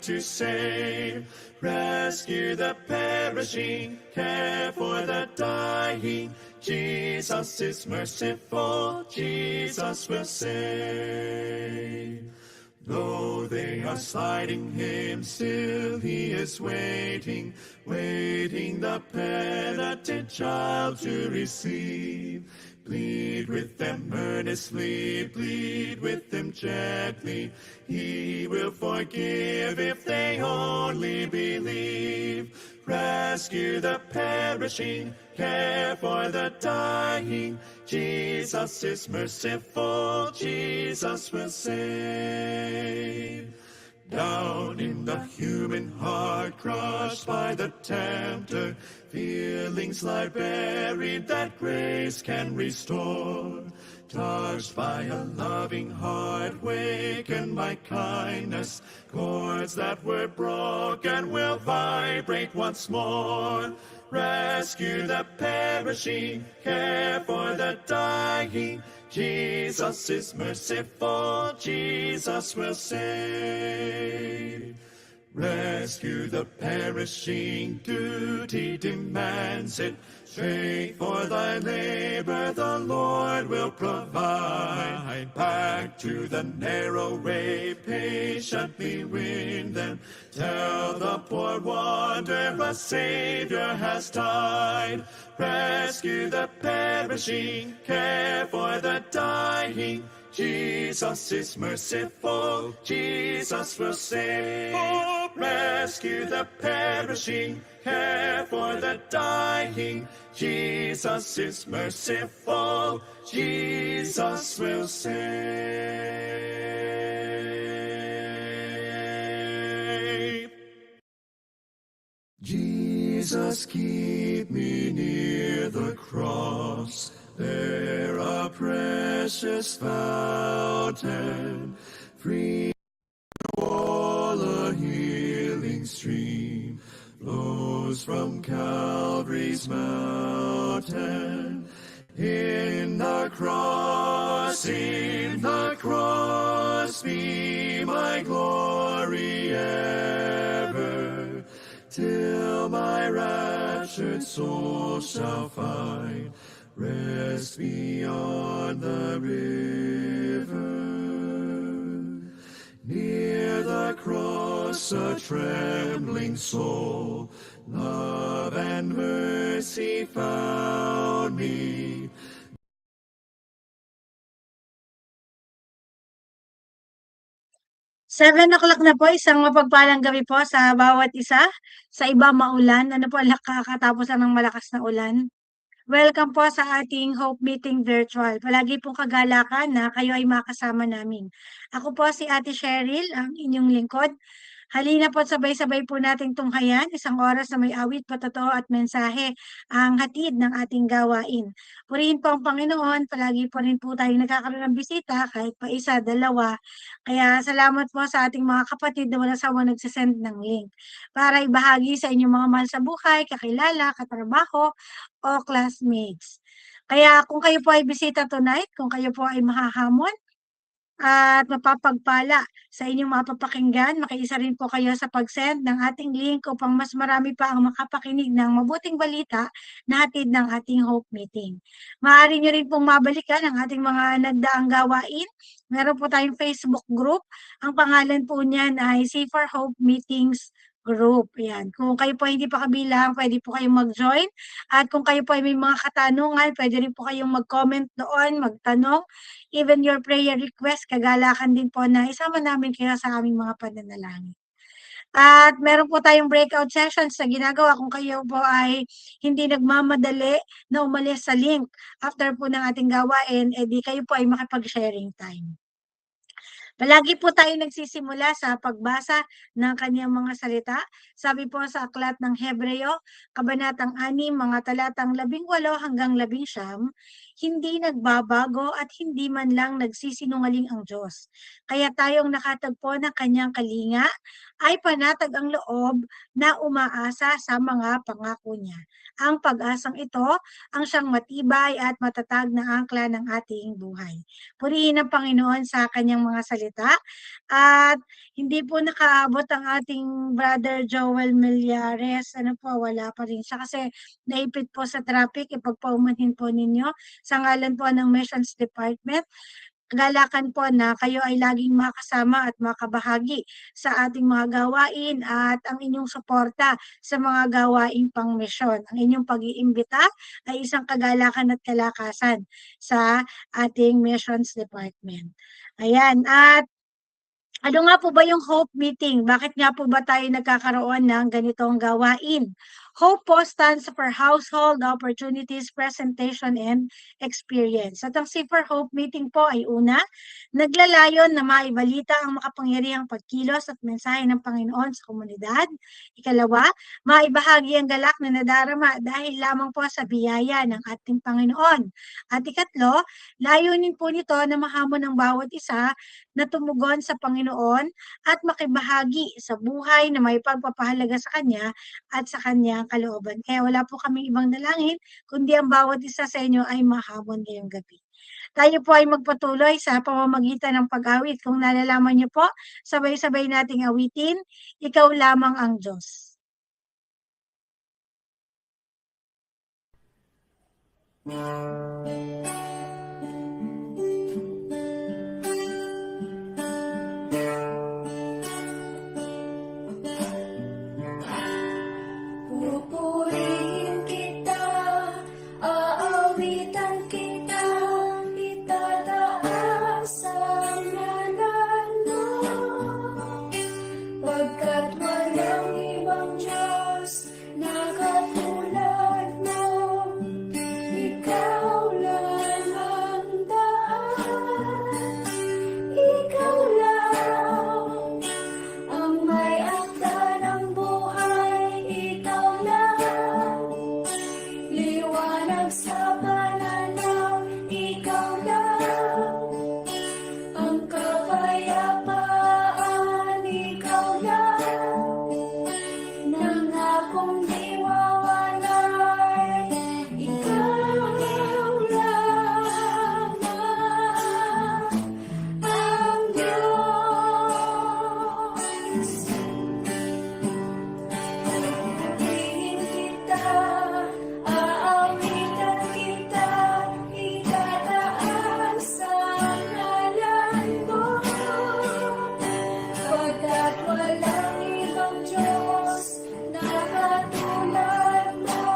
to save. Rescue the perishing, care for the dying. Jesus is merciful, Jesus will save. Though they are slighting him, still he is waiting, waiting the penitent child to receive. Plead with them earnestly, plead with them gently. He will forgive if they only believe. Rescue the perishing, care for the dying. Jesus is merciful, Jesus will save. Down in the human heart, crushed by the tempter, feelings lie buried that grace can restore. Touched by a loving heart, wakened by kindness, chords that were broken will vibrate once more. Rescue the perishing, care for the dying. Jesus is merciful, Jesus will save. Rescue the perishing, duty demands it. Strength for thy labor the Lord will provide. Back to the narrow way, patiently win them. Tell the poor wanderer a Savior has died. Rescue the perishing, care for the dying. Jesus is merciful, Jesus will save. Rescue the perishing, care for the dying. Jesus is merciful, Jesus will save. Jesus, keep me near the cross, there a precious fountain, free all a healing stream, flows from Calvary's mountain. In the cross be my glory ever, till my raptured soul shall find rest beyond the river. Near the cross a trembling soul, love and mercy found me. Seven o'clock na po, isang mapagpalang gabi po sa bawat isa. Sa iba maulan, ano po, kakatapos lang ng malakas na ulan. Welcome po sa ating Hope Meeting Virtual. Palagi pong kagalakan na kayo ay makasama namin. Ako po si Ate Cheryl, ang inyong lingkod. Halina po sabay-sabay po nating tunghayan, isang oras na may awit, patotoo at mensahe ang hatid ng ating gawain. Purihin po ang Panginoon, palagi po rin po tayong nagkakaroon ng bisita, kahit pa isa, dalawa. Kaya salamat po sa ating mga kapatid na walang sawang nagsasend ng link para ibahagi sa inyong mga mahal sa buhay, kakilala, katrabaho, o classmates. Kaya kung kayo po ay bisita tonight, kung kayo po ay mahahamon at mapapagpala sa inyong mapapakinggan, makiisa rin po kayo sa pag-send ng ating link upang mas marami pa ang makapakinig ng mabuting balita na hatid ng ating Hope Meeting. Maaari nyo rin pong mabalikan ang ating mga nagdaang gawain. Meron po tayong Facebook group. Ang pangalan po niyan ay Safer Hope Meetings Group. Yan. Kung kayo po hindi pa kabilang, pwede po kayong mag-join. At kung kayo po ay may mga katanungan, pwede rin po kayong mag-comment doon, magtanong. Even your prayer request, kagalakan din po na isama namin kayo sa aming mga pananalangin. At meron po tayong breakout sessions na ginagawa kung kayo po ay hindi nagmamadali na umalis sa link after po ng ating gawain, edi kayo po ay makipag-sharing time. Palagi po tayo nagsisimula sa pagbasa ng kanyang mga salita. Sabi po sa aklat ng Hebreo, Kabanatang 6, mga talatang 18 hanggang 19, hindi nagbabago at hindi man lang nagsisinungaling ang Diyos. Kaya tayong nakatagpo ng kanyang kalinga ay panatag ang loob na umaasa sa mga pangako niya. Ang pag-asang ito ang siyang matibay at matatag na angkla ng ating buhay. Purihin ang Panginoon sa kanyang mga salita at hindi po nakaabot ang ating brother Joel Millares. Ano po, wala pa rin siya kasi naipit po sa traffic. Ipagpaumanhin po ninyo sa ngalan po ng Missions Department. Kagalakan po na kayo ay laging makasama at makabahagi sa ating mga gawain at ang inyong suporta sa mga gawaing pangmisyon. Ang inyong pag-iimbita ay isang kagalakan at kalakasan sa ating Missions Department. Ayan, at ano nga po ba yung Hope Meeting? Bakit nga po ba tayo nagkakaroon ng ganitong gawain? Hope po stands for Household Opportunities, Presentation, and Experience. At ang Safer Hope Meeting po ay una, naglalayon na maibalita ang makapangyarihang pagkilos at mensahe ng Panginoon sa komunidad. Ikalawa, maibahagi ang galak na nadarama dahil lamang po sa biyaya ng ating Panginoon. At ikatlo, layunin po nito na mahamon ng bawat isa na tumugon sa Panginoon at makibahagi sa buhay na may pagpapahalaga sa Kanya at sa Kanyang kalooban. Kaya wala po kaming ibang dalangin, kundi ang bawat isa sa inyo ay mahamon ngayong gabi. Tayo po ay magpatuloy sa pamamagitan ng pag-awit. Kung nalalaman niyo po, sabay-sabay nating awitin, Ikaw lamang ang Diyos. Pupurihin kita, aawitan kita, itataas ang ngalan mo. Pagkat walang ibang Diyos na katulad mo, ikaw lang ang daan, ikaw lang ang may akda ng buhay, ikaw lang liwanag sa pananaw, ikaw lang ang kapayapaan, ikaw lang nangakong di mawalay, ikaw lamang ang Diyos. Pupurihin kita, aawitan kita, itataas ang ngalan mo. Pagkat walang ibang Diyos na katulad mo,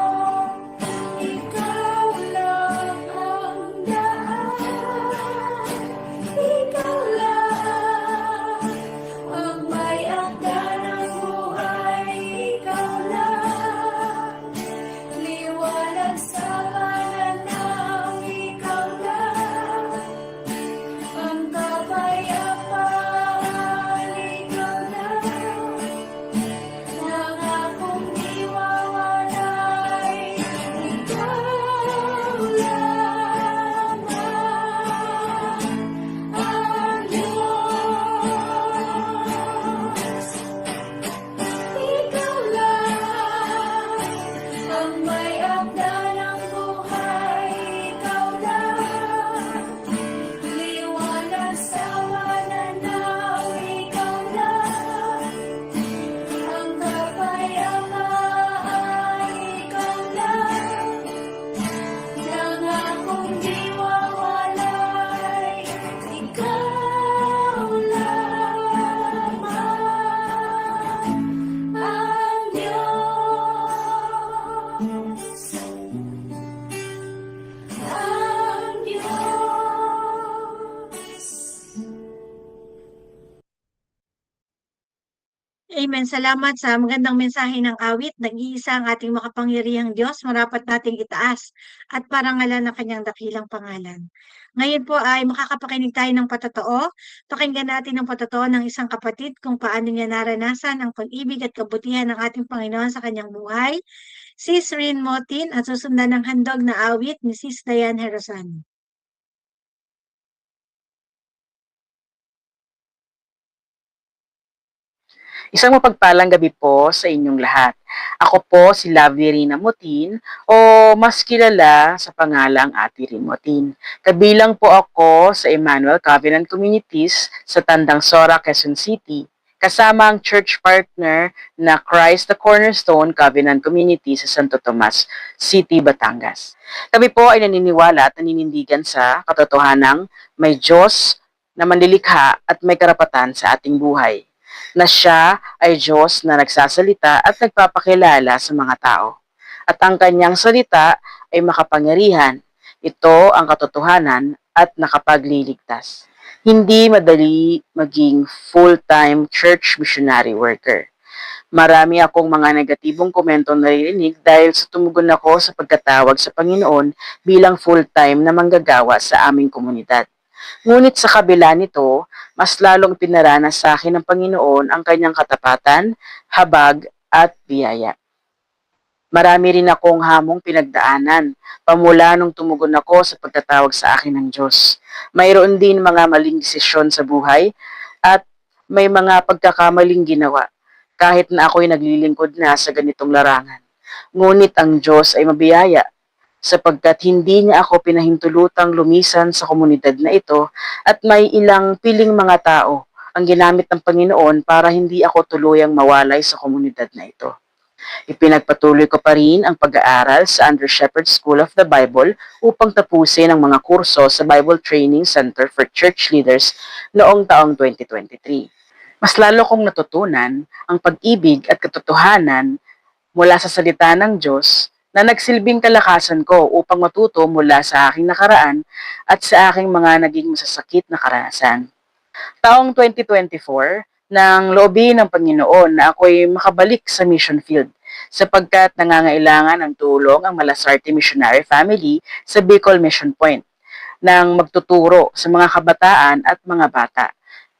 ikaw lang ang daan, ikaw lang ang may akda ng buhay, ikaw lang liwanag sa pananaw, ikaw lang ang kapayapaan, ikaw lang nangakong di mawalay, ikaw lamang ang Diyos. Ikaw lang ang may akda ng buhay, ikaw lang liwanag sa pananaw, ikaw lang ang kapayapaan, ikaw lang nangakong di mawalay, ikaw lamang ang Diyos, ang Diyos. Amen. Salamat sa magandang mensahe ng awit. Nag-iisa ang ating makapangyarihang Diyos, marapat nating itaas at parangalan ng kanyang dakilang pangalan. Ngayon po ay makakapakinig tayo ng patotoo. Pakinggan natin ang patotoo ng isang kapatid kung paano niya naranasan ang pag-ibig at kabutihan ng ating Panginoon sa kanyang buhay. Sis Rin Motin at susundan ng handog na awit ni Sis Dayan Herosan. Isang mapagpalang gabi po sa inyong lahat. Ako po si Lovely Rina Motin o mas kilala sa pangalang Ate Rin Motin. Kabilang po ako sa Emmanuel Covenant Communities sa Tandang Sora, Quezon City, kasama ang church partner na Christ the Cornerstone Covenant Community sa Santo Tomas City, Batangas. Kami po ay naniniwala at naninindigan sa katotohanang may Diyos na manlilikha at may karapatan sa ating buhay, na siya ay Diyos na nagsasalita at nagpapakilala sa mga tao. At ang kanyang salita ay makapangyarihan. Ito ang katotohanan at nakapagliligtas. Hindi madali maging full-time church missionary worker. Marami akong mga negatibong komento naririnig dahil sa tumugon ako sa pagkatawag sa Panginoon bilang full-time na manggagawa sa aming komunidad. Ngunit sa kabila nito, mas lalong pinaranas sa akin ng Panginoon ang kanyang katapatan, habag at biyaya. Marami rin akong hamong pinagdaanan, pamula nung tumugon ako sa pagtatawag sa akin ng Diyos. Mayroon din mga maling desisyon sa buhay at may mga pagkakamaling ginawa, kahit na ako'y naglilingkod na sa ganitong larangan. Ngunit ang Diyos ay mabiyaya, sapagkat hindi niya ako pinahintulutang lumisan sa komunidad na ito at may ilang piling mga tao ang ginamit ng Panginoon para hindi ako tuluyang mawalay sa komunidad na ito. Ipinagpatuloy ko pa rin ang pag-aaral sa Under Shepherd School of the Bible upang tapusin ang mga kurso sa Bible Training Center for Church Leaders noong taong 2023. Mas lalo kong natutunan ang pag-ibig at katotohanan mula sa salita ng Diyos na nagsilbing kalakasan ko upang matuto mula sa aking nakaraan at sa aking mga naging masasakit na karanasan. Taong 2024, nang loobin ng Panginoon na ako'y makabalik sa mission field sapagkat nangangailangan ng tulong ang Malasarte Missionary Family sa Bicol Mission Point nang magtuturo sa mga kabataan at mga bata.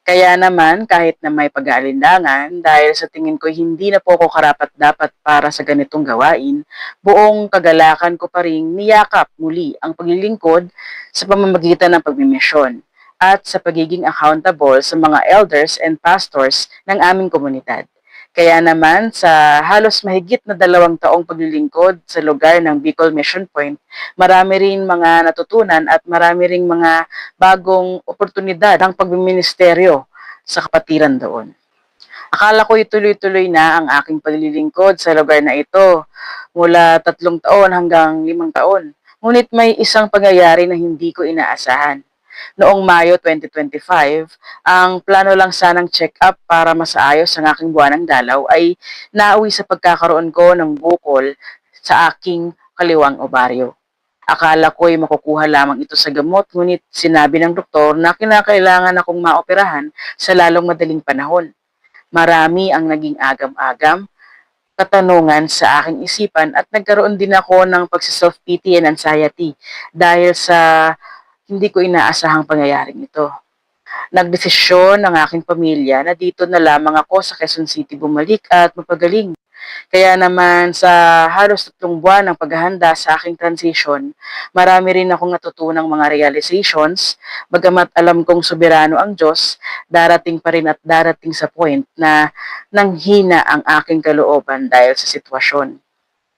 Kaya naman, kahit na may pag-aalinlangan, dahil sa tingin ko hindi na po ako karapat-dapat para sa ganitong gawain, buong kagalakan ko pa rin niyakap muli ang paglilingkod sa pamamagitan ng pagmimisyon at sa pagiging accountable sa mga elders and pastors ng aming komunidad. Kaya naman, sa halos mahigit na 2 taong paglilingkod sa lugar ng Bicol Mission Point, marami rin mga natutunan at marami ring mga bagong oportunidad ng pagmiministeryo sa kapatiran doon. Akala ko ituloy-tuloy na ang aking paglilingkod sa lugar na ito mula 3 taon hanggang 5 taon. Ngunit may isang pangyayari na hindi ko inaasahan. Noong Mayo 2025, ang plano lang sanang check-up para masaayos ang aking buwanang dalaw ay nauwi sa pagkakaroon ko ng bukol sa aking kaliwang obaryo. Akala ko'y makukuha lamang ito sa gamot, ngunit sinabi ng doktor na kinakailangan akong maoperahan sa lalong madaling panahon. Marami ang naging agam-agam, katanungan sa aking isipan at nagkaroon din ako ng pagsiself-pity and anxiety dahil sa hindi ko inaasahang pangyayaring ito. Nagdesisyon ng aking pamilya na dito na lamang ako sa Quezon City bumalik at mapagaling. Kaya naman sa halos 3 buwan ng paghahanda sa aking transition, marami rin akong natutunang mga realizations, bagamat alam kong soberano ang Diyos, darating pa rin at darating sa point na nanghina ang aking kalooban dahil sa sitwasyon.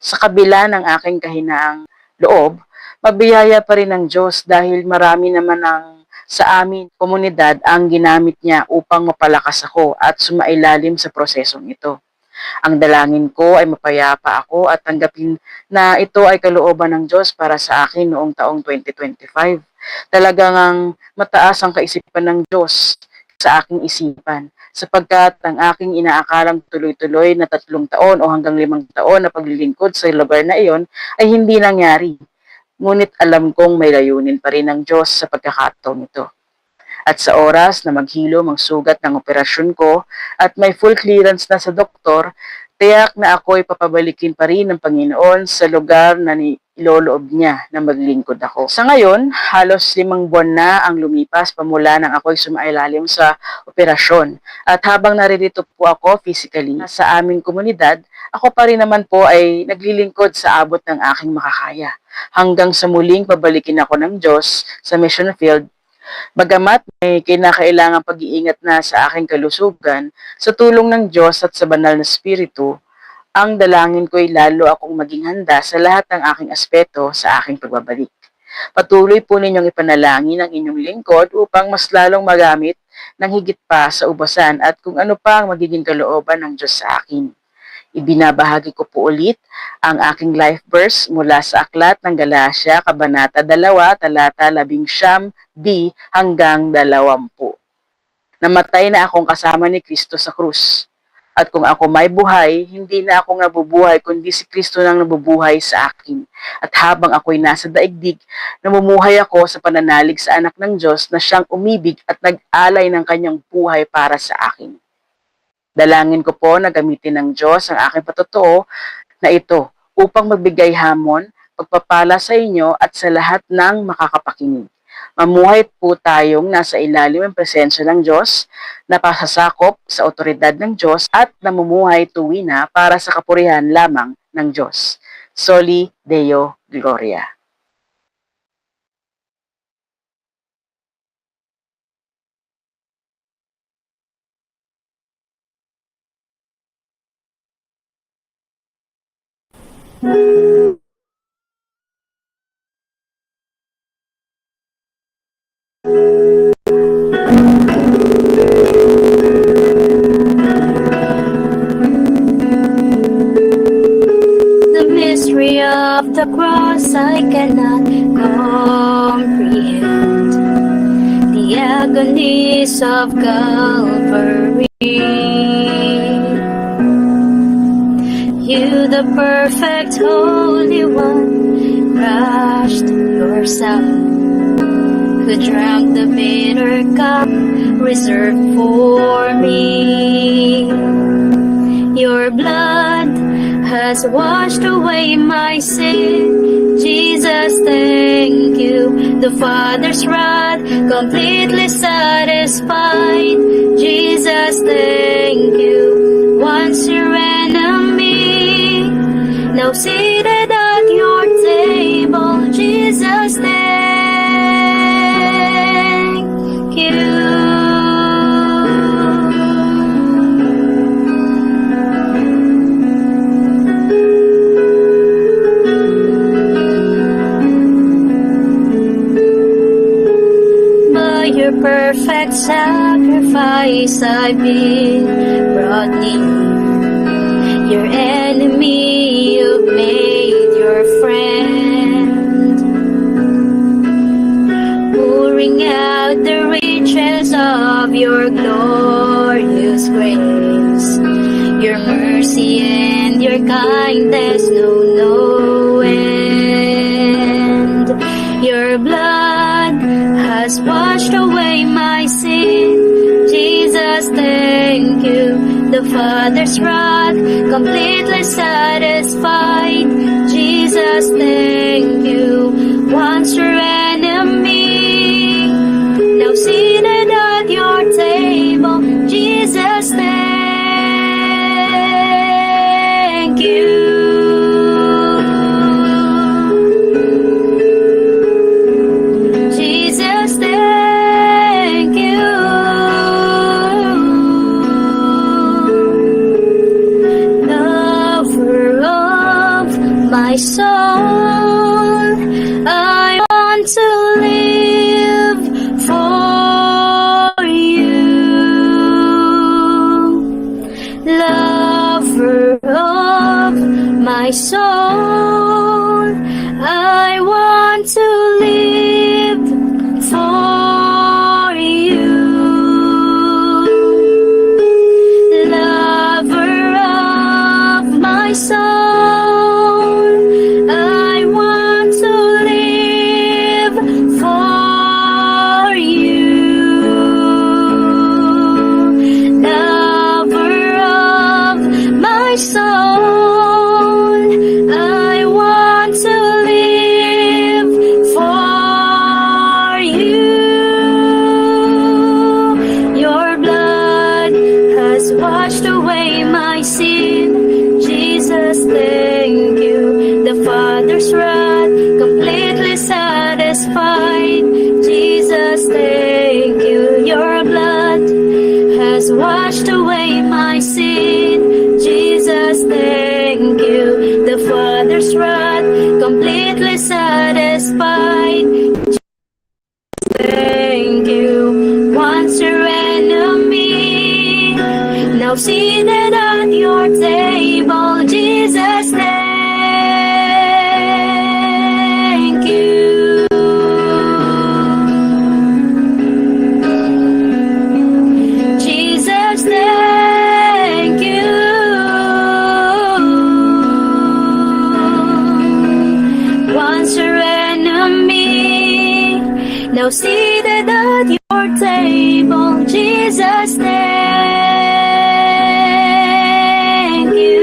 Sa kabila ng aking kahinaang loob, mabiyaya pa rin ng Diyos dahil marami naman sa amin komunidad ang ginamit niya upang mapalakas ako at sumailalim sa prosesong ito. Ang dalangin ko ay mapayapa ako at tanggapin na ito ay kalooban ng Diyos para sa akin noong taong 2025. Talagang mataas ang kaisipan ng Diyos sa aking isipan sapagkat ang aking inaakalang tuloy-tuloy na 3 taon o hanggang 5 taon na paglilingkod sa lugar na iyon ay hindi nangyari. Ngunit alam kong may layunin pa rin ng Diyos sa pagkakataong ito. At sa oras na maghilom ang sugat ng operasyon ko at may full clearance na sa doktor, tiyak na ako'y papabalikin pa rin ng Panginoon sa lugar na iloloob niya na maglingkod ako. Sa ngayon, halos 5 buwan na ang lumipas pamula nang ako'y sumailalim sa operasyon. At habang naririto po ako physically sa aming komunidad, ako pa rin naman po ay naglilingkod sa abot ng aking makakaya. Hanggang sa muling pabalikin ako ng Diyos sa mission field, bagamat may kinakailangang pag-iingat na sa aking kalusugan, sa tulong ng Diyos at sa banal na Espiritu, Ang dalangin ko'y lalo akong maging handa sa lahat ng aking aspeto sa aking pagbabalik. Patuloy po ninyong ipanalangin ang inyong lingkod upang mas lalong magamit ng higit pa sa ubasan at kung ano pa ang magiging kalooban ng Diyos sa akin. Ibinabahagi ko po ulit ang aking life verse mula sa Aklat ng Galacia, Kabanata 2, talata 11b hanggang 20. Namatay na akong kasama ni Kristo sa krus. At kung ako may buhay, hindi na ako nabubuhay, kundi si Kristo nang nabubuhay sa akin. At habang ako'y nasa daigdig, namumuhay ako sa pananalig sa anak ng Diyos na siyang umibig at nag-alay ng kanyang buhay para sa akin. Dalangin ko po na gamitin ng Diyos ang aking patotoo na ito upang magbigay hamon, pagpapala sa inyo at sa lahat ng makakapakinig. Mamuhay po tayong nasa ilalim ng presensya ng Diyos, napasasakop sa otoridad ng Diyos at namumuhay tuwina para sa kapurihan lamang ng Diyos. Soli Deo Gloria. The mystery of the cross I cannot comprehend. The agonies of Calvary. You, the perfect Holy One, crushed yourself, who drank the bitter cup reserved for me. Your blood has washed away my sin. Jesus, thank you. The Father's wrath completely satisfied. Jesus, thank you. Once your enemy, now seated at your table. Jesus, thank you. Your perfect sacrifice I've been brought near. Your enemy you've made your friend, pouring out the riches of your glorious grace. Your mercy and your kindness know no end. Your blood has washed away my sin. Jesus, thank you. The Father's wrath completely satisfied. Jesus, thank you. Once your enemy, now seated at your table. Jesus, thank you. My soul, I want to live for you. Lover of my soul, I want to live for you. Lover of my soul, washed away my sin. Jesus, thank you. The Father's wrath completely satisfied. Jesus, thank you. Your blood has washed away my sin. Jesus, thank you. mother's wrath, completely satisfied. Thank you, once your enemy, now seated at your table, Jesus, thank you. Jesus, thank you. Once your enemy, now seated at your table, Jesus, thank you.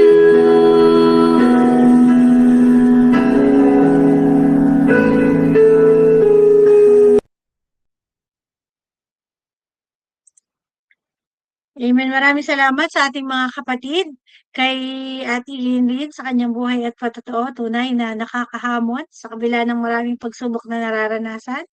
Amen. Maraming salamat sa ating mga kapatid, kay Ate Linlin sa kanyang buhay at patotoo, tunay na nakakahamon sa kabila ng maraming pagsubok na nararanasan.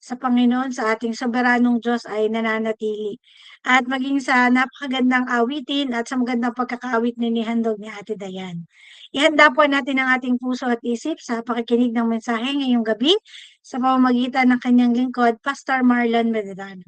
Sa Panginoon, sa ating soberanong Diyos ay nananatili. At maging sa napakagandang awitin at sa magandang pagkakaawit na inihandog ni Ate Dayan. Ihanda po natin ang ating puso at isip sa pakikinig ng mensahe ngayong gabi sa pamamagitan ng kanyang lingkod, Pastor Marlon Medrano.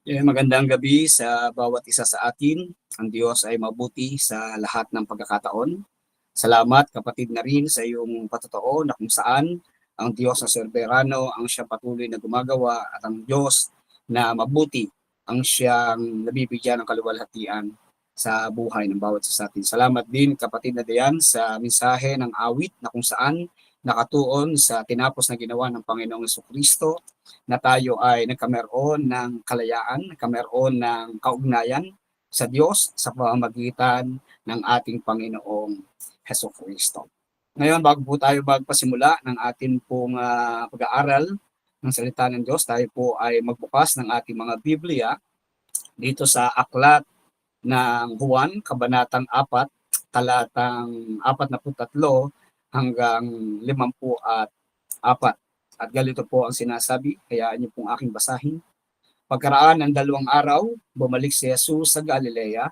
Magandang gabi sa bawat isa sa atin. Ang Diyos ay mabuti sa lahat ng pagkakataon. Salamat kapatid na rin sa iyong patotoo na kung saan ang Diyos na soberano ang siya patuloy na gumagawa at ang Diyos na mabuti ang siyang nabibigyan ng kaluwalhatian sa buhay ng bawat isa sa atin. Salamat din kapatid na Dayan sa mensahe ng awit na kung saan nakatuon sa tinapos na ginawa ng Panginoong Jesucristo na tayo ay nagkameron ng kalayaan, nagkameron ng kaugnayan sa Diyos sa pamamagitan ng ating Panginoong Jesucristo. Ngayon, bago po tayo magpasimula ng ating pong pag-aaral ng salita ng Diyos, tayo po ay magbukas ng ating mga Biblia dito sa aklat ng Juan, Kabanatang 4, talatang 43 hanggang 54. At ganito po ang sinasabi, kaya niyo pong aking basahin. Pagkaraan ng 2 araw, bumalik si Jesus sa Galilea.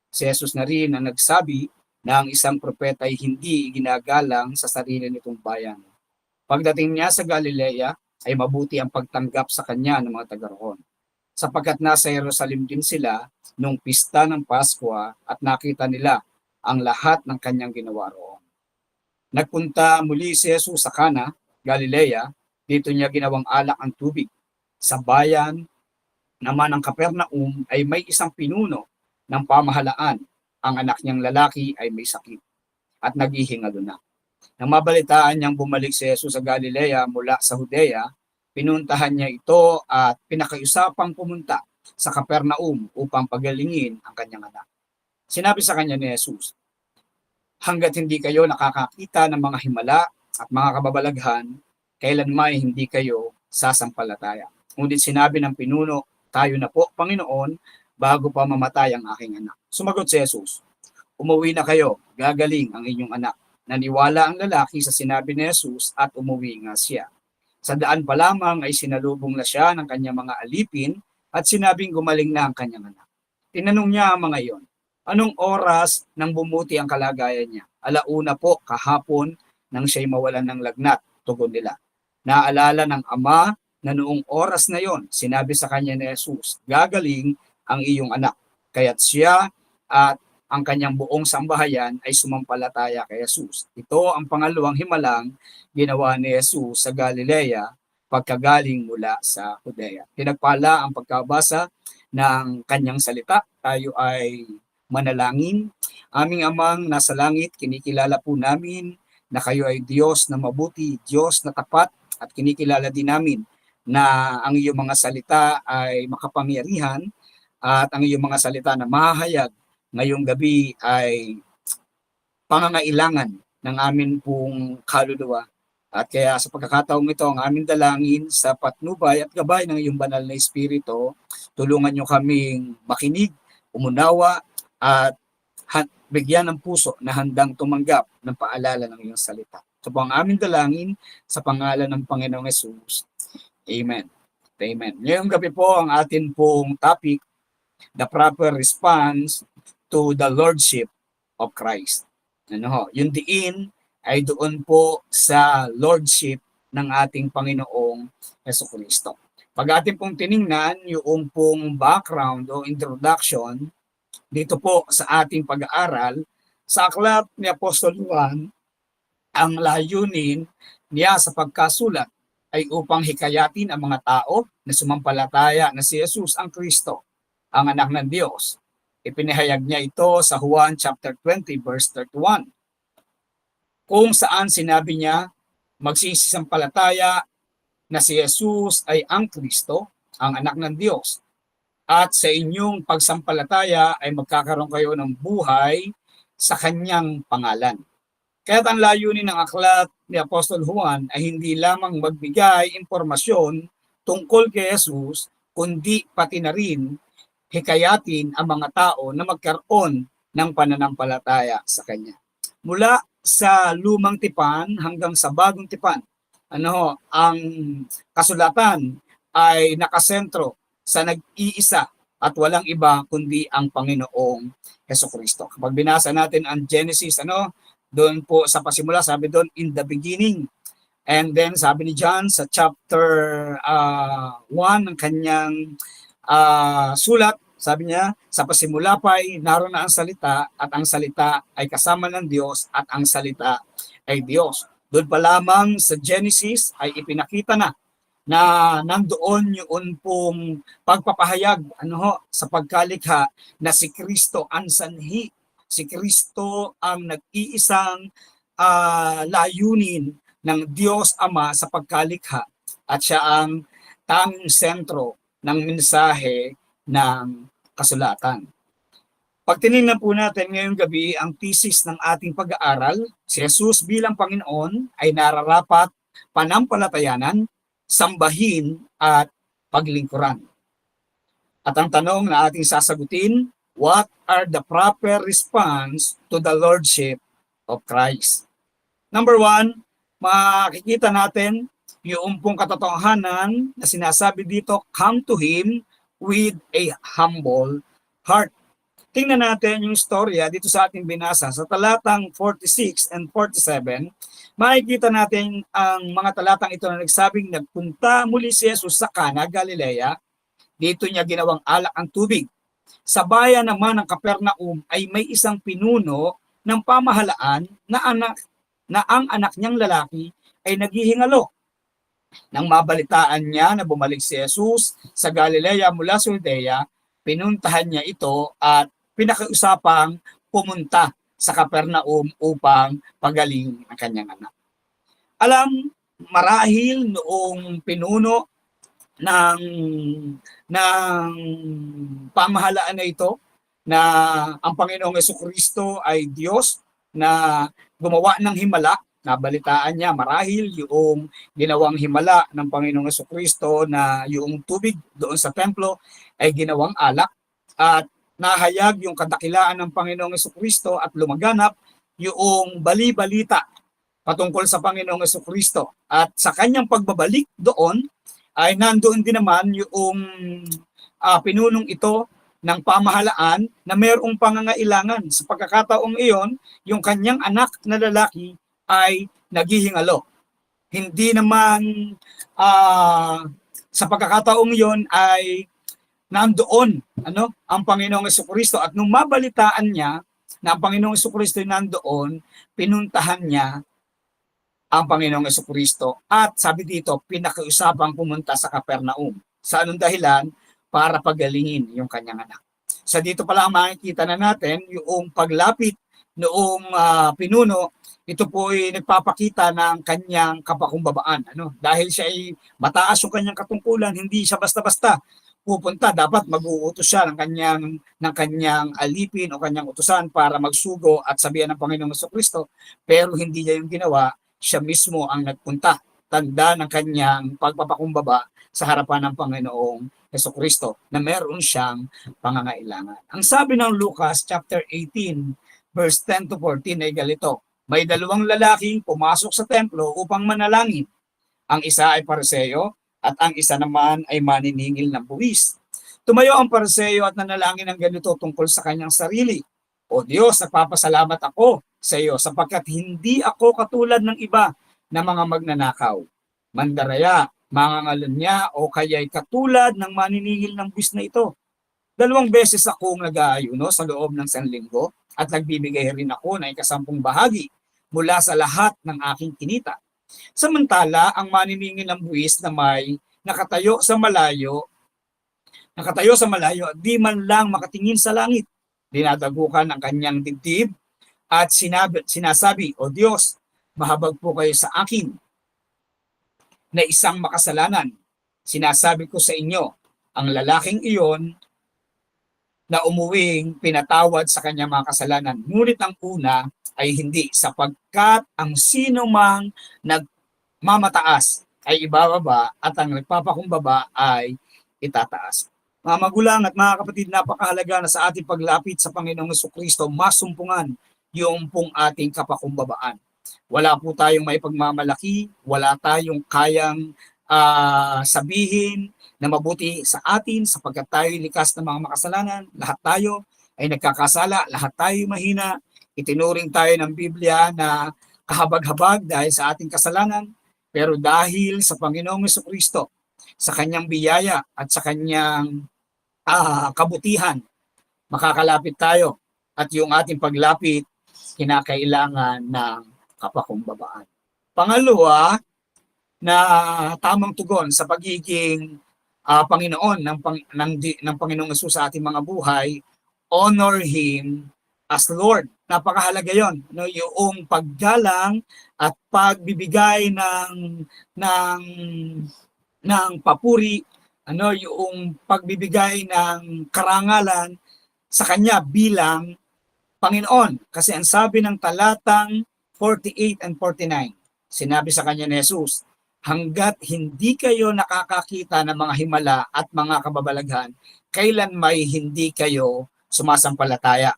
Si Jesus na rin ang nagsabi na ang isang propeta ay hindi ginagalang sa sarili nitong bayan. Pagdating niya sa Galilea, ay mabuti ang pagtanggap sa kanya ng mga taga roon. Sapagkat nasa Jerusalem din sila nung pista ng Pasko at nakita nila ang lahat ng kanyang ginawa roon. Nagpunta muli si Jesus sa Cana, Galilea. Dito niya ginawang alak ang tubig. Sa bayan naman ng Capernaum ay may isang pinuno ng pamahalaan. Ang anak niyang lalaki ay may sakit at naghihingalo na. Nang mabalitaan niyang bumalik si Jesus sa Galilea mula sa Judea, pinuntahan niya ito at pinakiusapang pumunta sa Capernaum upang pagalingin ang kanyang anak. Sinabi sa kanya ni Jesus, hanggat hindi kayo nakakakita ng mga himala at mga kababalaghan, kailanman hindi kayo sasampalataya. Ngunit sinabi ng pinuno, tayo na po, Panginoon, bago pa mamatay ang aking anak. Sumagot si Jesus, umuwi na kayo, gagaling ang inyong anak. Naniwala ang lalaki sa sinabi ni Jesus at umuwi nga siya. Sa daan pa lamang ay sinalubong na siya ng kanyang mga alipin at sinabing gumaling na ang kanyang anak. Tinanong niya ang mga iyon, anong oras nang bumuti ang kalagayan niya? Alauna po kahapon nang siya'y mawalan ng lagnat, tugon nila. Naalala ng ama na noong oras na yon, sinabi sa kanya ni Jesus, gagaling ang iyong anak. Kaya't siya at ang kanyang buong sambahayan ay sumampalataya kay Jesus. Ito ang pangalawang himalang ginawa ni Jesus sa Galilea pagkagaling mula sa Judea. Pinagpala ang pagkabasa ng kanyang salita. Tayo ay manalangin. Aming Amang nasa langit, kinikilala po namin na kayo ay Diyos na mabuti, Diyos na tapat, at kinikilala din namin na ang iyong mga salita ay makapangyarihan at ang iyong mga salita na mahahayag ngayong gabi ay pangangailangan ng amin pong kaluluwa. At kaya sa pagkakataong ito, ang aming dalangin sa patnubay at gabay ng iyong banal na Espiritu, tulungan niyo kaming makinig, umunawa, at bigyan ng puso na handang tumanggap ng paalala ng iyong salita. Ito po ang aming dalangin sa pangalan ng Panginoong Jesus. Amen. Amen. Ngayong gabi po ang atin pong topic, the proper response to the Lordship of Christ. Ano ho, yung diin ay doon po sa lordship ng ating Panginoong Jesucristo. Pag atin pong tiningnan yung pong background o introduction dito po sa ating pag-aaral, sa aklat ni Apostol Juan, ang layunin niya sa pagkasulat ay upang hikayatin ang mga tao na sumampalataya na si Jesus ang Kristo, ang anak ng Diyos. Ipinahayag niya ito sa Juan chapter 20 verse 31. Kung saan sinabi niya, magsisisampalataya na si Jesus ay ang Kristo, ang anak ng Diyos. At sa inyong pagsampalataya ay magkakaroon kayo ng buhay sa kanyang pangalan. Kaya ang layunin ng aklat ni Apostol Juan ay hindi lamang magbigay impormasyon tungkol kay Jesus, kundi pati na rin hikayatin ang mga tao na magkaroon ng pananampalataya sa Kanya. Mula sa lumang tipan hanggang sa bagong tipan, ang kasulatan ay nakasentro sa nag-iisa at walang iba kundi ang Panginoong Jesucristo. Kapag binasa natin ang Genesis, doon po sa pasimula, sabi doon, in the beginning. And then sabi ni John sa chapter 1 ng kanyang sulat, sabi niya, sa pasimula pa'y naroon na ang salita at ang salita ay kasama ng Diyos at ang salita ay Diyos. Doon pa lamang sa Genesis ay ipinakita na nandoon yung pong pagpapahayag sa pagkalikha na si Kristo ang sanhi. Si Kristo ang nag-iisang layunin ng Diyos Ama sa pagkalikha at siya ang tanging sentro ng mensahe ng kasulatan. Pag tinignan po natin ngayong gabi ang thesis ng ating pag-aaral, si Jesus bilang Panginoon ay nararapat panampalatayanan, sambahin at paglingkuran. At ang tanong na ating sasagutin, what are the proper response to the Lordship of Christ? Number 1, makikita natin yung pong katotohanan na sinasabi dito, come to Him with a humble heart. Tingnan natin yung storya dito sa ating binasa. Sa talatang 46 and 47, makikita natin ang mga talatang ito na nagsabing nagpunta muli si Jesus sa Cana, Galilea. Dito niya ginawang alak ang tubig. Sa bayan naman ng Capernaum ay may isang pinuno ng pamahalaan na ang anak niyang lalaki ay naghihingalo. Nang mabalitaan niya na bumalik si Jesus sa Galilea mula sa Judea, pinuntahan niya ito at pinakiusapang pumunta sa Capernaum upang pagaling ang kanyang anak. Marahil noong pinuno ng pamahalaan na ito na ang Panginoong Jesucristo ay Diyos na gumawa ng himala. Nabalitaan niya marahil yung ginawang himala ng Panginoong Jesucristo na yung tubig doon sa templo ay ginawang alak at nahayag yung kadakilaan ng Panginoong Jesucristo at lumaganap yung bali-balita patungkol sa Panginoong Jesucristo. At sa kanyang pagbabalik doon ay nandoon din naman yung pinunong ito ng pamahalaan na mayroong pangangailangan. Sa pagkakataong iyon, yung kanyang anak na lalaki ay naghihingalo. Hindi naman sa pagkakataong iyon ay nandoon ang Panginoong Jesucristo at nung mabalitaan niya na ang Panginoong Jesucristo ay nandoon, pinuntahan niya ang Panginoong Jesucristo at sabi dito, pinakiusapang pumunta sa Capernaum. Sa anong dahilan? Para pagalingin yung kanyang anak. Sa dito pala makikita na natin yung paglapit noong pinuno, ito po ay nagpapakita ng kanyang kapakumbabaan. Dahil siya ay mataas yung kanyang katungkulan, hindi siya basta-basta pupunta. Dapat mag-uutos siya ng kanyang alipin o kanyang utusan para magsugo at sabihan ng Panginoong Jesucristo. Pero hindi niya yung ginawa, siya mismo ang nagpunta. Tanda ng kanyang pagpapakumbaba sa harapan ng Panginoong Jesucristo na meron siyang pangangailangan. Ang sabi ng Lucas chapter 18 verse 10 to 14 ay ganito, may dalawang lalaking pumasok sa templo upang manalangin. Ang isa ay Pariseo at ang isa naman ay maniningil ng buwis. Tumayo ang Pariseo at nanalangin ng ganito tungkol sa kanyang sarili. O Diyos, nagpapasalamat ako sa iyo sapagkat hindi ako katulad ng iba na mga magnanakaw, mandaraya, mangangalunya o kaya'y katulad ng maniningil ng buwis na ito. 2 beses akong nag-aayuno sa loob ng 1 linggo at nagbibigay rin ako ng 10 bahagi mula sa lahat ng aking kinita. Samantala, ang maniningil ng buwis na may nakatayo sa malayo at di man lang makatingin sa langit, dinadagukan ang kanyang dibdib at sinasabi, O Diyos, mahabag po kayo sa akin na isang makasalanan. Sinasabi ko sa inyo, ang lalaking iyon na umuwing pinatawad sa kanyang mga kasalanan. Ngunit ang una ay hindi, sapagkat ang sino mang nagmamataas ay ibababa at ang nagpapakumbaba ay itataas. Mga magulang at mga kapatid, napakahalaga na sa ating paglapit sa Panginoong Jesucristo, masumpungan yung pong ating kapakumbabaan. Wala po tayong may pagmamalaki, wala tayong kayang sabihin na mabuti sa atin sapagkat tayo likas ng mga makasalanan. Lahat tayo ay nagkakasala, lahat tayo mahina. Itinuring tayo ng Biblia na kahabag-habag dahil sa ating kasalanan. Pero dahil sa Panginoong Jesucristo, sa kanyang biyaya at sa kanyang kabutihan, makakalapit tayo at yung ating paglapit kinakailangan ng kapakumbabaan. Pangalawa, na tamang tugon sa pagiging Panginoon ng Panginoong Hesus sa ating mga buhay, honor Him as Lord. Napakahalaga yon, no? Yung paggalang at pagbibigay ng papuri, yung pagbibigay ng karangalan sa Kanya bilang Panginoon. Kasi ang sabi ng talatang 48 and 49, sinabi sa Kanya ni Jesus, hanggat hindi kayo nakakakita ng mga himala at mga kababalaghan, kailan may hindi kayo sumasampalataya.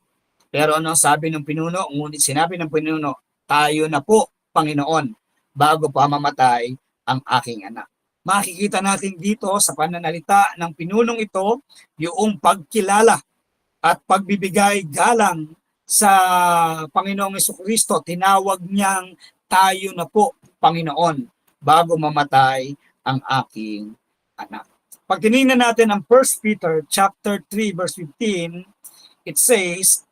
Pero ano sabi ng pinuno? Ngunit sinabi ng pinuno, tayo na po, Panginoon, bago pa mamatay ang aking anak. Makikita natin dito sa pananalita ng pinunong ito, yung pagkilala at pagbibigay galang sa Panginoong Jesucristo. Tinawag niyang tayo na po, Panginoon, bago mamatay ang aking anak. Pag tinignan natin ang 1 Peter chapter 3 verse 15, it says,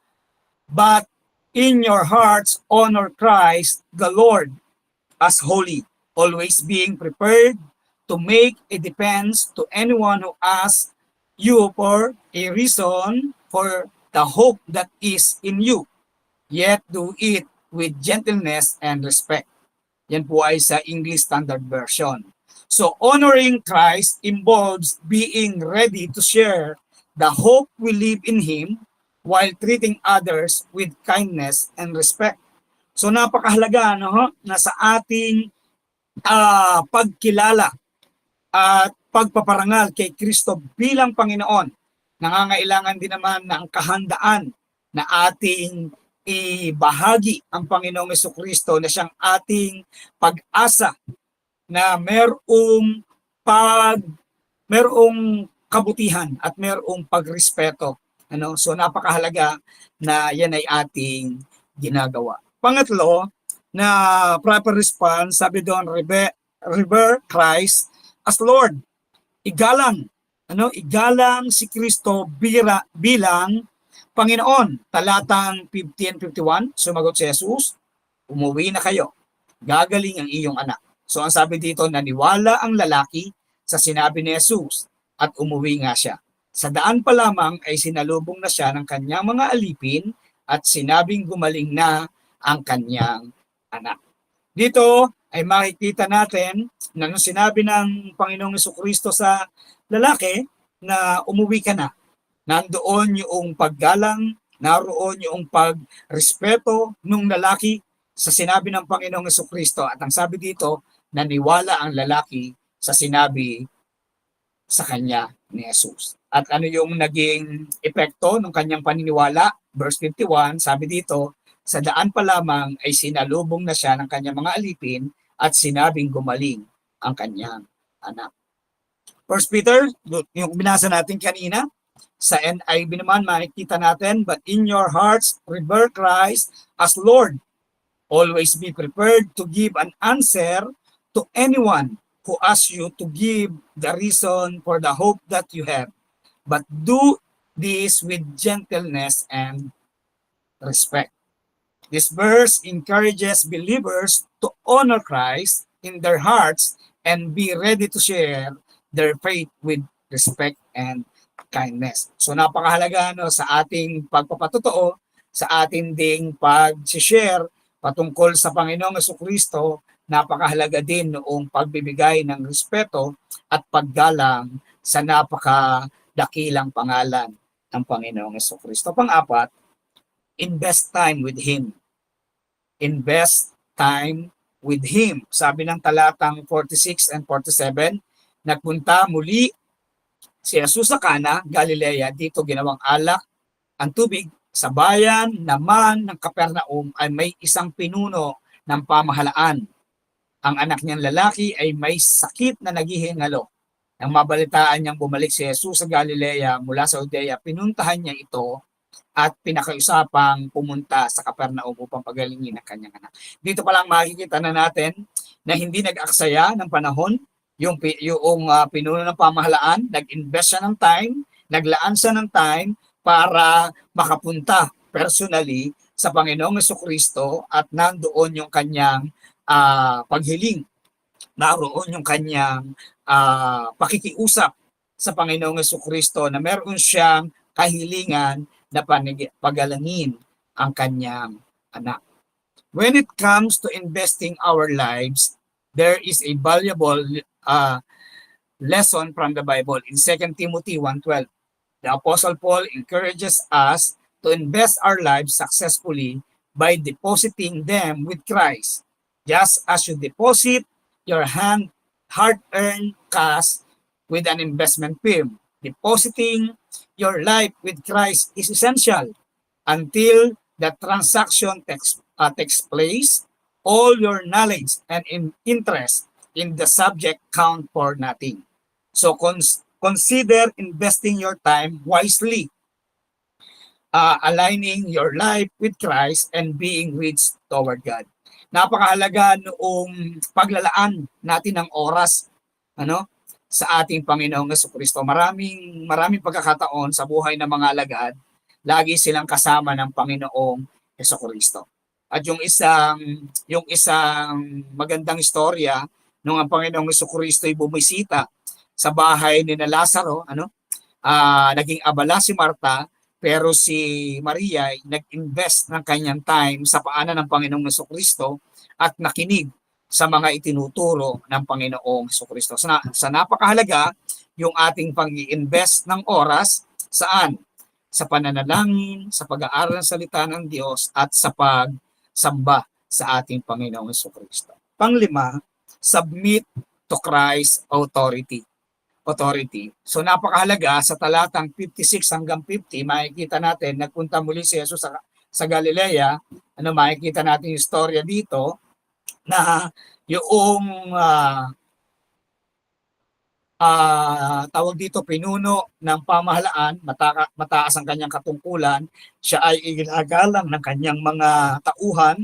but in your hearts honor Christ the Lord as holy, always being prepared to make a defense to anyone who asks you for a reason for the hope that is in you, yet do it with gentleness and respect. Yan po ay sa English Standard Version. So honoring Christ involves being ready to share the hope we live in Him while treating others with kindness and respect. So napakahalaga na sa ating pagkilala at pagpaparangal kay Kristo bilang Panginoon, nangangailangan din naman ng kahandaan na ating ibahagi ang Panginoong Jesucristo na siyang ating pag-asa na merong kabutihan at merong pagrespeto. So napakahalaga na yan ay ating ginagawa. Pangatlo, na proper response, sabi doon, revere Christ as Lord. Igalang si Kristo bilang Panginoon. Talatang 50-51, sumagot si Jesus, umuwi na kayo, gagaling ang iyong anak. So ang sabi dito, naniwala ang lalaki sa sinabi ni Jesus at umuwi nga siya. Sa daan pa lamang ay sinalubong na siya ng kanyang mga alipin at sinabing gumaling na ang kanyang anak. Dito ay makikita natin na nung sinabi ng Panginoong Jesucristo sa lalaki na umuwi ka na, nandoon yung paggalang, naroon yung pagrespeto ng lalaki sa sinabi ng Panginoong Jesucristo. At ang sabi dito, naniwala ang lalaki sa sinabi sa kanya ni Jesus. At ano yung naging epekto ng kanyang paniniwala? Verse 51, sabi dito, sa daan pa lamang ay sinalubong na siya ng kanyang mga alipin at sinabing gumaling ang kanyang anak. 1 Peter, yung binasa natin kanina, Sa NIV naman makikita natin, but in your hearts revere Christ as Lord. Always be prepared to give an answer to anyone who asks you to give the reason for the hope that you have. But do this with gentleness and respect. This verse encourages believers to honor Christ in their hearts and be ready to share their faith with respect and kindness. So napakahalaga sa ating pagpapatotoo, sa ating ding pag-share patungkol sa Panginoong Jesucristo, napakahalaga din noong pagbibigay ng respeto at paggalang sa napakadakilang pangalan ng Panginoong Jesucristo. Pang-apat, invest time with Him. Invest time with Him. Sabi ng talatang 46 and 47, nagpunta muli si Jesus sa Cana, Galilea, dito ginawang alak ang tubig. Sa bayan naman ng Capernaum ay may isang pinuno ng pamahalaan. Ang anak niyang lalaki ay may sakit na naghihingalo. Nang mabalitaan niyang bumalik si Jesus sa Galilea mula sa Judea, pinuntahan niya ito at pinakausapang pumunta sa Capernaum upang pagalingin ang kanyang anak. Dito pa lang makikita na natin na hindi nag-aksaya ng panahon yung pinuno ng pamahalaan, nag-invest siya ng time, naglaan siya ng time para makapunta personally sa Panginoong Jesucristo at nandoon yung kanyang paghiling. Naroon yung kanyang pakikiusap sa Panginoong Jesucristo na meron siyang kahilingan na pagalangin ang kanyang anak. When it comes to investing our lives, there is a valuable lesson from the Bible in 2 Timothy 1:12. The Apostle Paul encourages us to invest our lives successfully by depositing them with Christ, just as you deposit your hard-earned cash with an investment firm. Depositing your life with Christ is essential until the transaction takes place. All your knowledge and interest in the subject count for nothing. So consider investing your time wisely, aligning your life with Christ and being rich toward God. Napakahalaga noong paglalaan natin ng oras sa ating Panginoong Jesucristo. Maraming pagkakataon sa buhay ng mga alagad, lagi silang kasama ng Panginoong Jesucristo. At yung isang magandang istorya nung ang Panginoong Jesucristo ay bumisita sa bahay ni Lazaro, naging abala si Marta, pero si Maria ay nag-invest ng kanyang time sa paanan ng Panginoong Jesucristo at nakinig sa mga itinuturo ng Panginoong Jesucristo. Sa napakahalaga yung ating pag-i-invest ng oras saan? Sa pananalangin, sa pag-aaral ng salita ng Diyos at sa pagsamba sa ating Panginoong Jesucristo. Panglima, submit to Christ's authority. So napakahalaga sa talatang 56 hanggang 50, makikita natin nagpunta muli si Jesus sa Galilea. Makikita natin yung istorya dito na yung tawag dito pinuno ng pamahalaan, mataas ang kanyang katungkulan, siya ay iginagalang ng kanyang mga tauhan,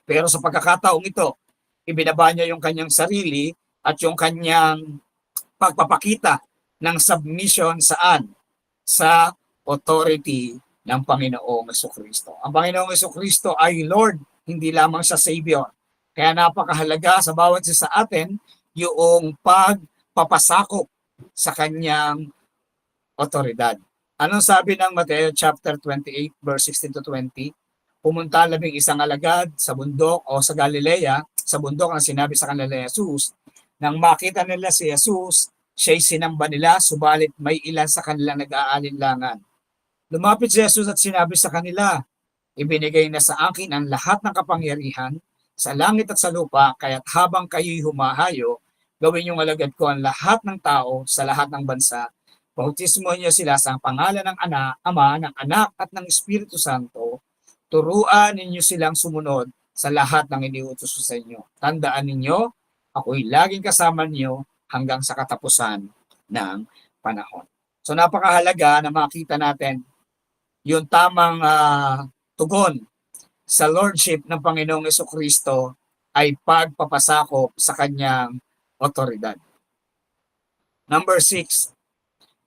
pero sa pagkakataong ito, ibinaba niya yung kanyang sarili at yung kanyang pagpapakita ng submission saan? Sa authority ng Panginoong Jesucristo. Ang Panginoong Jesucristo ay Lord, hindi lamang siya Savior. Kaya napakahalaga sa bawat isa sa atin yung pagpapasakop sa kanyang otoridad. Anong sabi ng Mateo chapter 28 verse 16 to 20? Pumunta 11 alagad sa bundok o sa Galilea, sa bundok ang sinabi sa kanila ni Jesus. Nang makita nila si Jesus, siya'y sinamba nila, subalit may ilan sa kanila nag-aalinlangan. Lumapit si Jesus at sinabi sa kanila, ibinigay na sa akin ang lahat ng kapangyarihan sa langit at sa lupa, kaya't habang kayo'y humahayo, gawin yung alagad ko ang lahat ng tao sa lahat ng bansa. Bautismo niyo sila sa pangalan ng Ama, ng Anak at ng Espiritu Santo. Turuan ninyo silang sumunod sa lahat ng iniutos ko sa inyo. Tandaan ninyo, ako'y laging kasama niyo hanggang sa katapusan ng panahon. So napakahalaga na makita natin yung tamang tugon sa Lordship ng Panginoong Jesucristo ay pagpapasakop sa kanyang otoridad. Number 6,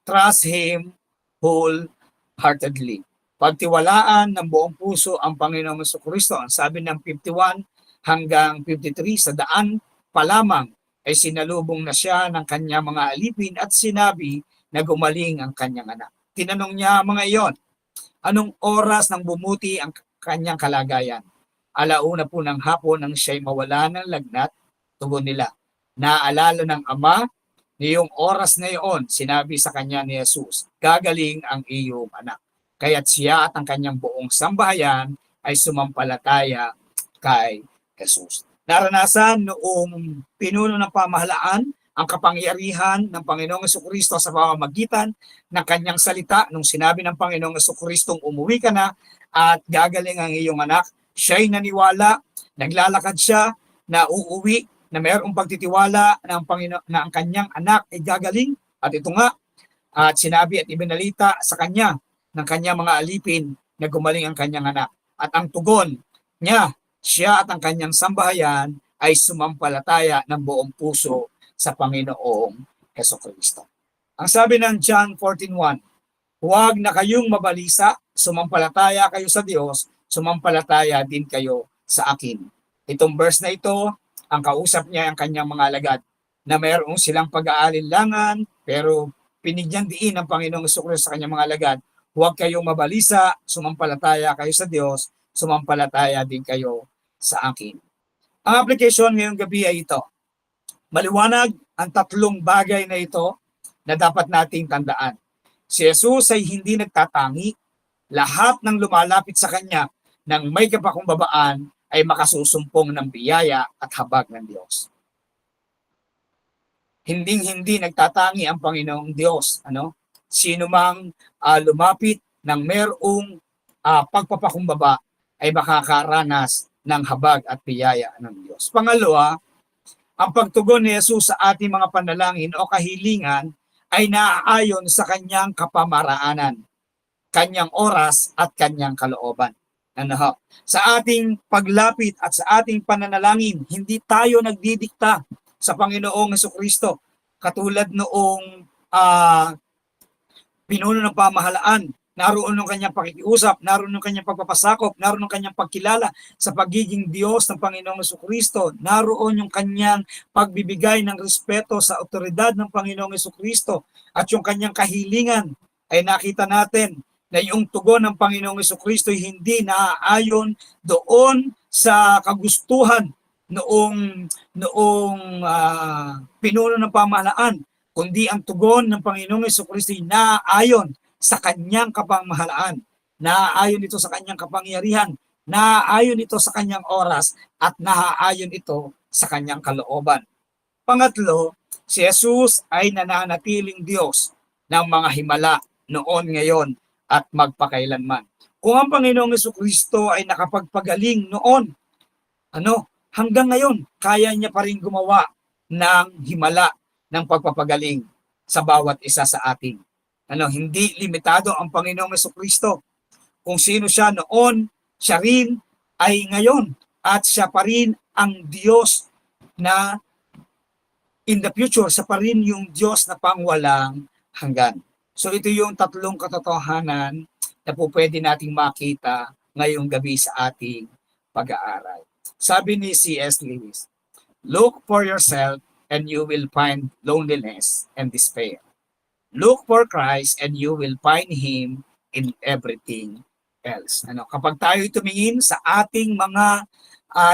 trust Him wholeheartedly. Pagtiwalaan ng buong puso ang Panginoong Jesucristo. Ang sabi ng 51 hanggang 53, sa daan pa lamang ay sinalubong na siya ng kanyang mga alipin at sinabi na gumaling ang kanyang anak. Tinanong niya mga iyon, anong oras nang bumuti ang kanyang kalagayan? Alauna po ng hapon nang siya'y mawala ng lagnat. Tugon nila, naalala ng ama, niyong oras na iyon, sinabi sa kanya ni Jesus, gagaling ang iyong anak. Kaya't siya at ang kanyang buong sambahayan ay sumampalataya kay Jesus. Naranasan noong pinuno ng pamahalaan ang kapangyarihan ng Panginoong Jesucristo sa pamamagitan ng kanyang salita nung sinabi ng Panginoong Jesucristong umuwi ka na at gagaling ang iyong anak. Siya'y naniwala, naglalakad siya na uuwi, na mayroong pagtitiwala ng Panginoon na ang kanyang anak ay gagaling. At ito nga, at sinabi at ibinalita sa kanya ng kanyang mga alipin na gumaling ang kanyang anak. At ang tugon niya, siya at ang kanyang sambahayan ay sumampalataya ng buong puso sa Panginoong Jesucristo. Ang sabi ng John 14:1, huwag na kayong mabalisa, sumampalataya kayo sa Diyos, sumampalataya din kayo sa akin. Itong verse na ito, ang kausap niya ang kanyang mga alagad na mayroong silang pag-aalinlangan pero pinigyan diin ng Panginoong Jesucristo sa kanyang mga alagad. Huwag kayong mabalisa, sumampalataya kayo sa Diyos, sumampalataya din kayo sa akin. Ang application ngayong gabi ay ito. Maliwanag ang tatlong bagay na ito na dapat nating tandaan. Si Jesus ay hindi nagtatangi. Lahat ng lumalapit sa Kanya ng may kapakumbabaan ay makasusumpong ng biyaya at habag ng Diyos. Hinding-hindi nagtatangi ang Panginoong Diyos. Sino mang lumapit ng mayroong pagpapakumbaba ay makakaranas ng habag at biyaya ng Diyos. Pangalawa, ang pagtugon ni Jesus sa ating mga panalangin o kahilingan ay naaayon sa kanyang kapamaraanan, kanyang oras at kanyang kalooban. Sa ating paglapit at sa ating pananalangin, hindi tayo nagdidikta sa Panginoong Jesucristo. Katulad noong pinuno ng pamahalaan, naroon ng kanyang pakikiusap, naroon ng kanyang pagpapasakop, naroon ng kanyang pagkilala sa pagiging Diyos ng Panginoong Jesucristo, naroon yung kanyang pagbibigay ng respeto sa otoridad ng Panginoong Jesucristo at yung kanyang kahilingan ay nakita natin na yung tugon ng Panginoong Jesucristo ay hindi naaayon doon sa kagustuhan noong pinuno ng pamahalaan, kundi ang tugon ng Panginoong Jesucristo ay naaayon sa kanyang kapamahalaan, naaayon ito sa kanyang kapangyarihan, naaayon ito sa kanyang oras, at naaayon ito sa kanyang kalooban. Pangatlo, si Jesus ay nananatiling Diyos ng mga himala noon, ngayon, at magpakailanman. Kung ang Panginoong Jesucristo ay nakapagpagaling noon, hanggang ngayon, kaya niya pa rin gumawa ng himala ng pagpapagaling sa bawat isa sa atin. Hindi limitado ang Panginoong Jesucristo. Kung sino siya noon, siya rin ay ngayon. At siya pa rin ang Diyos na in the future, siya pa rin yung Diyos na pangwalang hanggan. So ito yung tatlong katotohanan na po pwede nating makita ngayong gabi sa ating pag-aaral. Sabi ni C.S. Lewis, look for yourself and you will find loneliness and despair. Look for Christ and you will find Him in everything else. Kapag tayo tumingin sa ating mga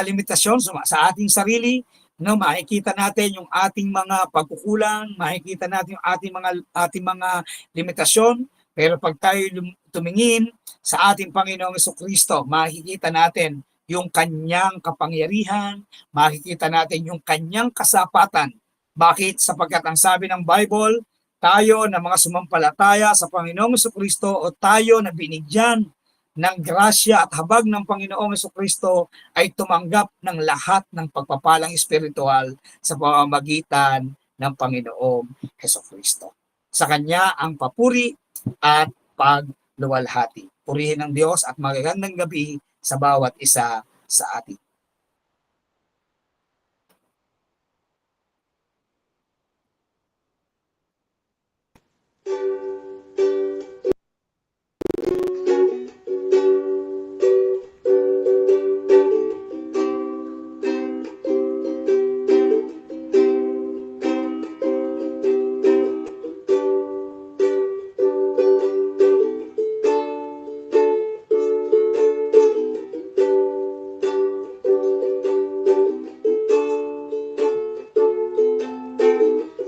limitasyon, sa ating sarili, makikita natin yung ating mga pagkukulang, makikita natin yung ating mga limitasyon, pero pag tayo tumingin sa ating Panginoong Jesucristo, makikita natin yung kanyang kapangyarihan, makikita natin yung kanyang kasapatan. Bakit? Sapagkat ang sabi ng Bible, tayo na mga sumampalataya sa Panginoong Jesucristo o tayo na binigyan ng grasya at habag ng Panginoong Jesucristo ay tumanggap ng lahat ng pagpapalang espiritual sa pamamagitan ng Panginoong Jesucristo. Sa Kanya ang papuri at pagluwalhati. Purihin ng Diyos at magagandang gabi sa bawat isa sa atin.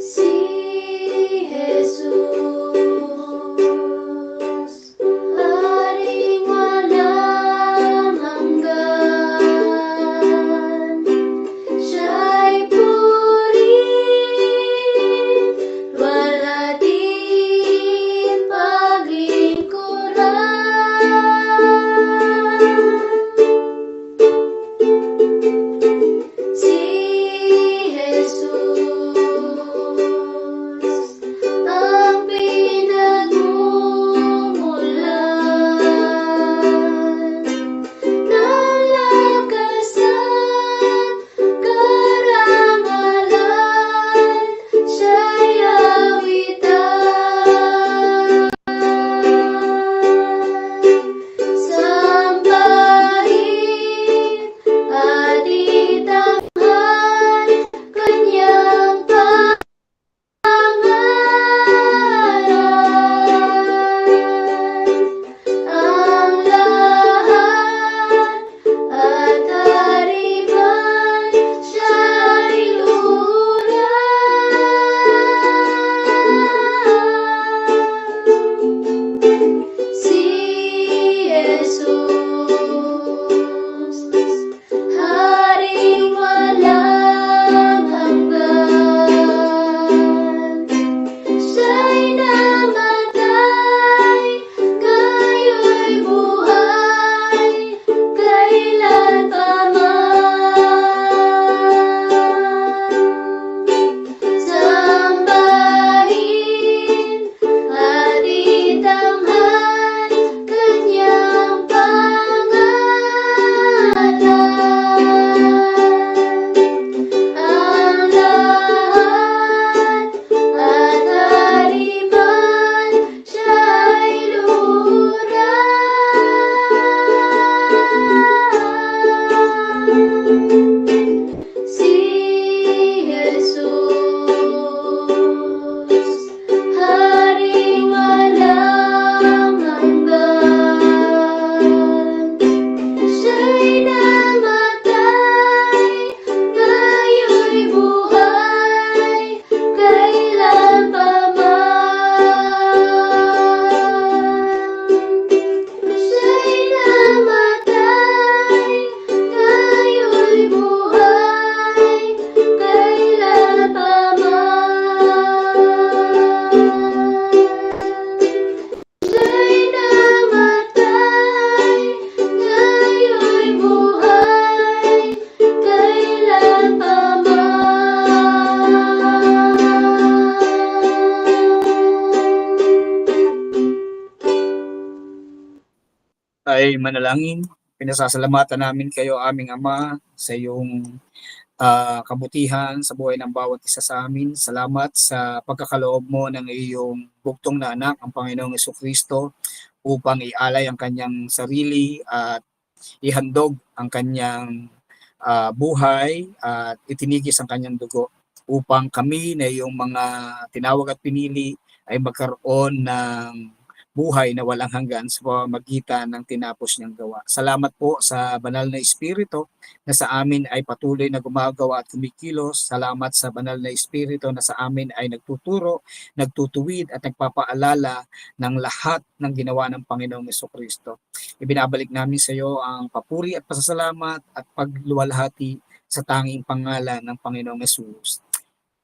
Si Jesus, Haring walang hanggan, Siya'y purihin, luwalhatiin, paglingkuran. Si Jesus, ang pinagmumulan ng lakas at karangalan, Siya'y awitan. Sambahin at itanghal Kanyang pangalan. Ang lahat at hariman Siya'y luran. Si Jesus, Haring walang hanggan, Siya'y namatay, ngayo'y buhay, kailanpaman. Sambahin at itanghal Kanyang pangalan. Ang lahat at hariman Siya'y luran. Si Jesus, Haring walang hanggan, Siya'y namatay, ngayo'y buhay, kailanpaman. Siya'y namatay, ngayo'y buhay, kailanpaman. Siya'y namatay, ngayo'y buhay, kailanpaman. Ay manalangin. Pinasasalamatan namin kayo, aming Ama, sa iyong kabutihan sa buhay ng bawat isa sa amin. Salamat sa pagkakaloob mo ng iyong bugtong na anak, ang Panginoong Jesucristo, upang ialay ang kanyang sarili at ihandog ang kanyang buhay at itinigis ang kanyang dugo upang kami na iyong mga tinawag at pinili ay magkaroon ng buhay na walang hanggan sa pamamagitan ng tinapos niyang gawa. Salamat po sa banal na Espiritu na sa amin ay patuloy na gumagawa at kumikilos. Salamat sa banal na Espiritu na sa amin ay nagtuturo, nagtutuwid at nagpapaalala ng lahat ng ginawa ng Panginoong Jesucristo. Ibinabalik namin sa iyo ang papuri at pasasalamat at pagluwalhati sa tanging pangalan ng Panginoong Jesus.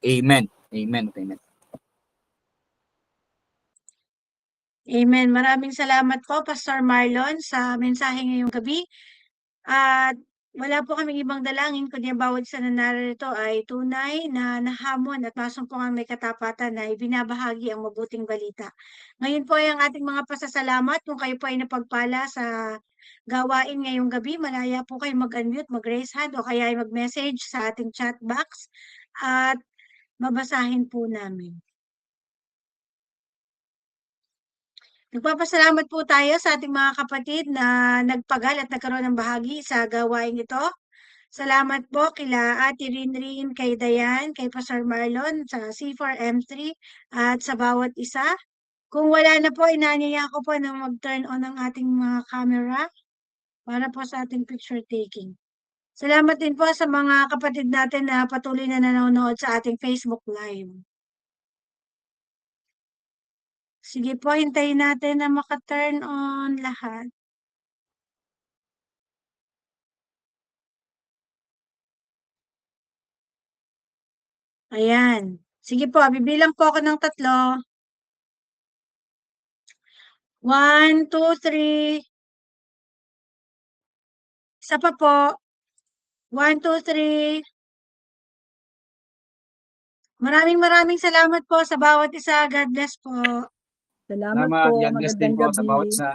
Amen. Amen. Amen. Amen. Maraming salamat po, Pastor Marlon, sa mensahe ngayong gabi. At wala po kaming ibang dalangin kundi ang bawat isa na narito ay tunay na nahamon at masumpungan may katapatan na ibinabahagi ang mabuting balita. Ngayon po ay ang ating mga pasasalamat. Kung kayo po ay napagpala sa gawain ngayong gabi, malaya po kayo mag-unmute, mag-raise hand o kaya ay mag-message sa ating chat box at babasahin po namin. Nagpapasalamat po tayo sa ating mga kapatid na nagpagal at nagkaroon ng bahagi sa gawain ito. Salamat po kila Ate Rinrin, kay Dayan, kay Pastor Marlon sa C4M3 at sa bawat isa. Kung wala na po, inanyaya ko po na mag-turn on ang ating mga camera para po sa ating picture taking. Salamat din po sa mga kapatid natin na patuloy na nanonood sa ating Facebook Live. Sige po, hintayin natin na maka-turn on lahat. Ayan. Sige po, bibilang po ako ng 3. 1, 2, 3. Isa pa po. 1, 2, 3. Maraming salamat po sa bawat isa. God bless po. Salamat Salamat. po. God bless din Magandang po sa bawat gabi. isa.